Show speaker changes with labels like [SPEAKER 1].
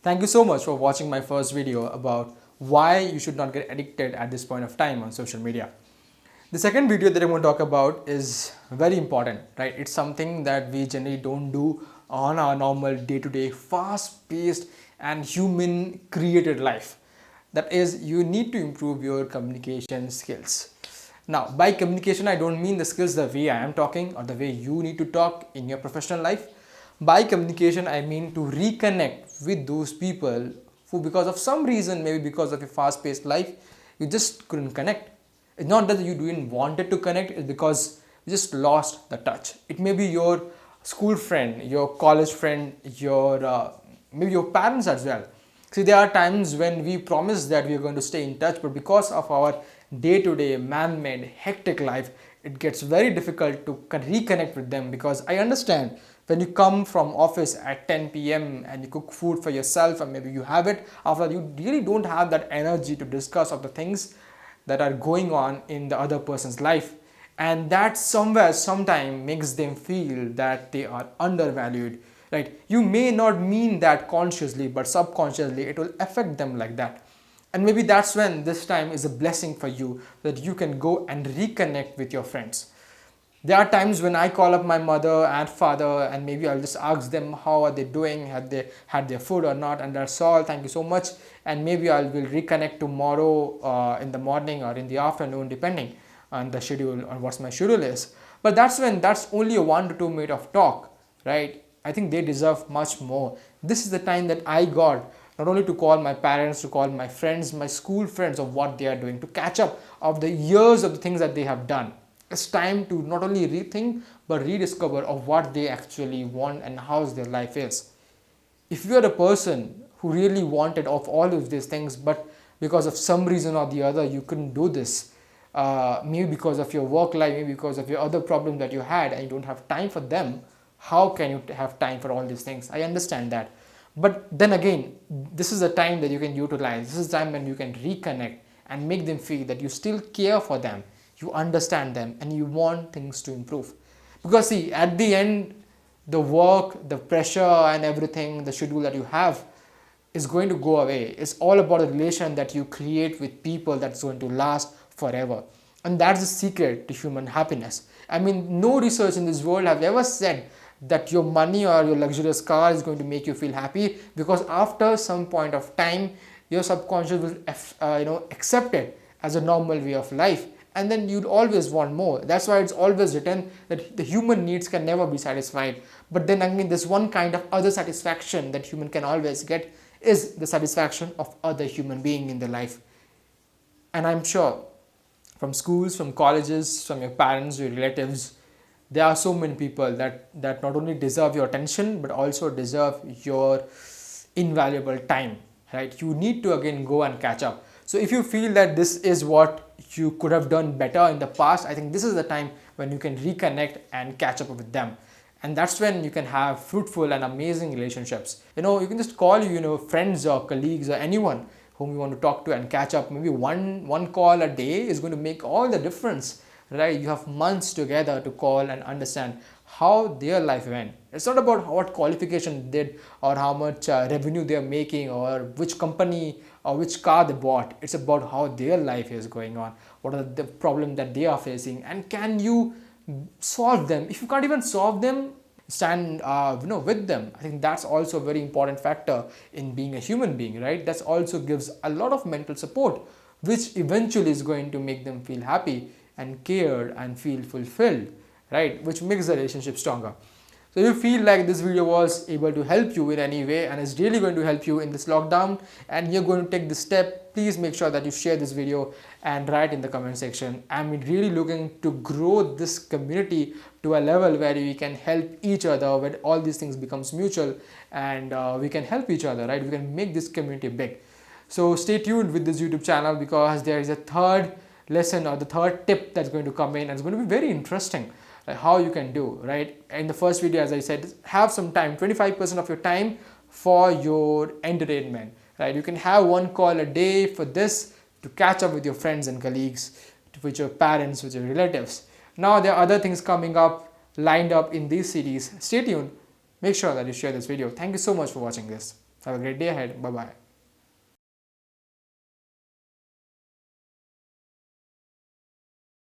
[SPEAKER 1] Thank you so much for watching my first video about why you should not get addicted at this point of time on social media. The second video that I'm going to talk about is very important, right? It's something that we generally don't do on our normal day-to-day, fast-paced and human-created life. That is, you need to improve your communication skills. Now, by communication, I don't mean the skills the way I am talking or the way you need to talk in your professional life. By communication, I mean to reconnect with those people who, because of some reason, maybe because of your fast-paced life, you just couldn't connect. It's not that you didn't wanted to connect, it's because you just lost the touch. It may be your school friend, your college friend, your maybe your parents as well. See, there are times when we promise that we are going to stay in touch, but because of our day-to-day man-made hectic life, it gets very difficult to reconnect with them. Because I understand when you come from office at 10 p.m. and you cook food for yourself and maybe you have it, after you really don't have that energy to discuss of the things that are going on in the other person's life, and that somewhere sometime makes them feel that they are undervalued, right? You may not mean that consciously, but subconsciously it will affect them like that. And maybe that's when this time is a blessing for you, that you can go and reconnect with your friends. There are times when I call up my mother and father and maybe I'll just ask them how are they doing, had they had their food or not, and that's all, thank you so much. And maybe I will reconnect tomorrow in the morning or in the afternoon, depending on the schedule, on what my schedule is. But that's only a 1 to 2 minute of talk, right? I think they deserve much more. This is the time that I got, not only to call my parents, to call my friends, my school friends, of what they are doing, to catch up of the years of the things that they have done. It's time to not only rethink but rediscover of what they actually want and how their life is. If you are a person who really wanted of all of these things, but because of some reason or the other you couldn't do this, maybe because of your work life, maybe because of your other problem that you had and you don't have time for them, how can you have time for all these things? I understand that. But then again, this is a time that you can utilize. This is a time when you can reconnect and make them feel that you still care for them, you understand them, and you want things to improve. Because see, at the end, the work, the pressure and everything, the schedule that you have is going to go away. It's all about the relation that you create with people that's going to last forever. And that's the secret to human happiness. I mean, no research in this world have ever said that your money or your luxurious car is going to make you feel happy, because after some point of time, your subconscious will accept it as a normal way of life, and then you'd always want more. That's why it's always written that the human needs can never be satisfied. But then again, there's one kind of other satisfaction that human can always get, is the satisfaction of other human being in their life. And I'm sure from schools, from colleges, from your parents, your relatives, there are so many people that not only deserve your attention but also deserve your invaluable time, right? You need to again go and catch up. So if you feel that this is what you could have done better in the past, I think this is the time when you can reconnect and catch up with them. And that's when you can have fruitful and amazing relationships. You can just call friends or colleagues or anyone whom you want to talk to and catch up. Maybe one call a day is going to make all the difference, right? You have months together to call and understand how their life went. It's not about what qualification they did or how much revenue they are making or which company or which car they bought. It's about how their life is going on. What are the problems that they are facing, and can you solve them? If you can't even solve them, stand with them. I think that's also a very important factor in being a human being, right? That also gives a lot of mental support, which eventually is going to make them feel happy and cared and feel fulfilled, right? Which makes the relationship stronger. So if you feel like this video was able to help you in any way and is really going to help you in this lockdown and you're going to take this step, please make sure that you share this video and write in the comment section. I'm really looking to grow this community to a level where we can help each other, where all these things becomes mutual and we can help each other, right? We can make this community big. So stay tuned with this YouTube channel, because there is a third lesson or the third tip that's going to come in, and it's going to be very interesting. How you can do, right? In the first video, as I said, have some time, 25% of your time for your entertainment, right? You can have one call a day for this, to catch up with your friends and colleagues, with your parents, with your relatives. Now there are other things coming up, lined up in these series. Stay tuned. Make sure that you share this video. Thank you so much for watching this. Have a great day ahead. Bye bye.